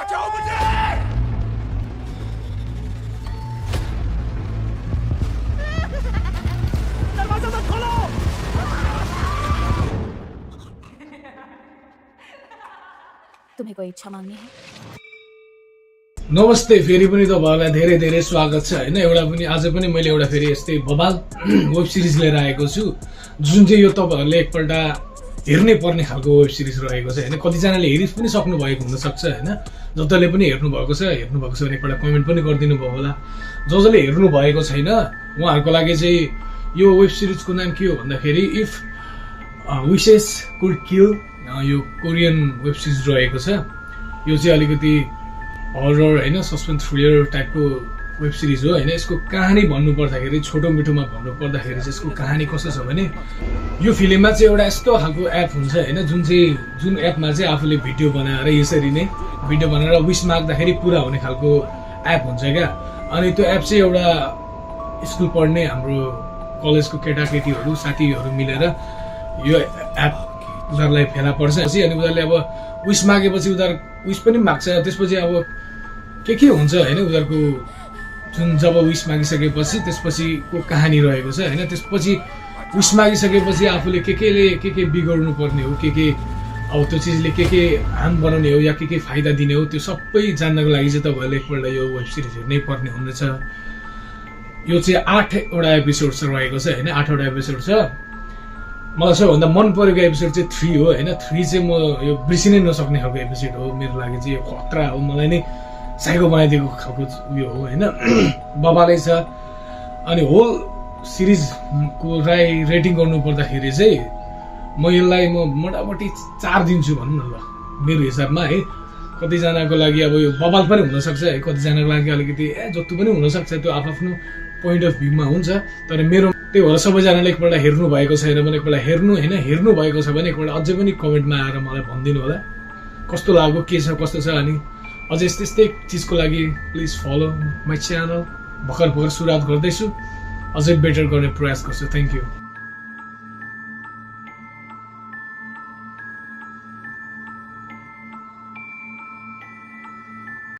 बचाओ मुझे! दरवाजा मत खोलो! तुम्हें कोई इच्छा मांगनी है? नमस्ते, फेरि पनि तपाईहरुलाई धेरै धेरै स्वागत छ हैन। एउटा पनि आज पनि मैले एउटा फेरि यस्तै बबाल वेब सिरिज लिएर आएको छु, जुन चाहिँ यो तपाईहरुले एकपल्ट हेर्नै पर्ने खालको वेब सिरिज रहेको छ हैन। कतिजनाले हेरि पनि सक्नु भएको हुन सक्छ हैन। जसले पनि हेर्नु भएको छ भने एकपल्ट कमेन्ट पनि गरिदिनु भयो होला। जसले हेर्नु भएको छैन उहाँहरुको लागि चाहिँ यो वेब सिरिजको नाम के हो भन्दाखेरि इफ विशेस कुड किल, यो कोरियन वेब सिरिज रहेको छ। यो चाहिँ अलिकति हरर हैन, सस्पेन्स थ्रिलर टाइपको वेब सिरिज हो हैन। यसको कहानी भन्नु पर्दाखेरि छोटो मिठोमा भन्नु पर्दाखेरि चाहिँ यसको कहानी कस्तो छ भने यो फिल्ममा चाहिँ एउटा यस्तो खालको एप हुन्छ हैन, जुन एपमा चाहिँ आफूले भिडियो बनाएर यसरी नै भिडियो बनाएर विश माग्दाखेरि पुरा हुने खालको एप हुन्छ क्या। अनि त्यो एप चाहिँ एउटा स्कुल पढ्ने हाम्रो कलेजको केटाकेटीहरू साथीहरू मिलेर यो एप उनीहरूलाई फेला पर्छ। अनि उनीहरूले अब विश मागेपछि उनीहरू विश पनि माग्छ। त्यसपछि अब के हुन्छ हैन, उनीहरूको जुन जब विश मागिसकेपछि त्यसपछिको कहानी रहेको छ हैन। त्यसपछि विश मागिसकेपछि आफूले के बिगाउनु पर्ने हो, के अब त्यो चिजले के हार्म बनाउने हो या के फाइदा दिने हो, त्यो सबै जान्नको लागि चाहिँ तपाईहरुले एकपल्ट यो वेब सिरिज हेर्नै पर्ने हुनेछ। यो चाहिँ 8वटा एपिसोड रहेको छ हैन, 8वटा एपिसोड छ। मलाई सबैभन्दा मन परेको एपिसोड चाहिँ 3 हो हैन। 3 चाहिँ म यो बिर्सिनै नसक्ने खालको एपिसोड हो मेरो लागि चाहिँ। यो खतरा हो, मलाई नै साइको बनाइदिएको खालको उयो हो हैन। बबालै छ। अनि होल सिरिजको रेटिङ गर्नु पर्दाखेरि चाहिँ म यसलाई मोटामोटी 4 दिन्छु भनौँ न ल, मेरो हिसाबमा है। कतिजनाको लागि अब यो बबाल पनि हुनसक्छ है, कतिजनाको लागि अलिकति जस्तो पनि हुनसक्छ, त्यो आफ्नो पोइन्ट अफ भ्यूमा हुन्छ। तर मेरो त्यही भएर सबैजनाले एकपल्ट हेर्नु भएको छैन भने एकपल्ट हेर्नु हैन, हेर्नु भएको छ भने एकपल्ट अझै पनि कमेन्टमा आएर मलाई भनिदिनु होला कस्तो लाग्यो, के छ कस्तो छ। अनि अझै यस्तै चिजको लागि प्लिज फलो माई च्यानल। भर्खर सुरुवात गर्दैछु, अझै बेटर गर्ने प्रयास गर्छु। Thank you.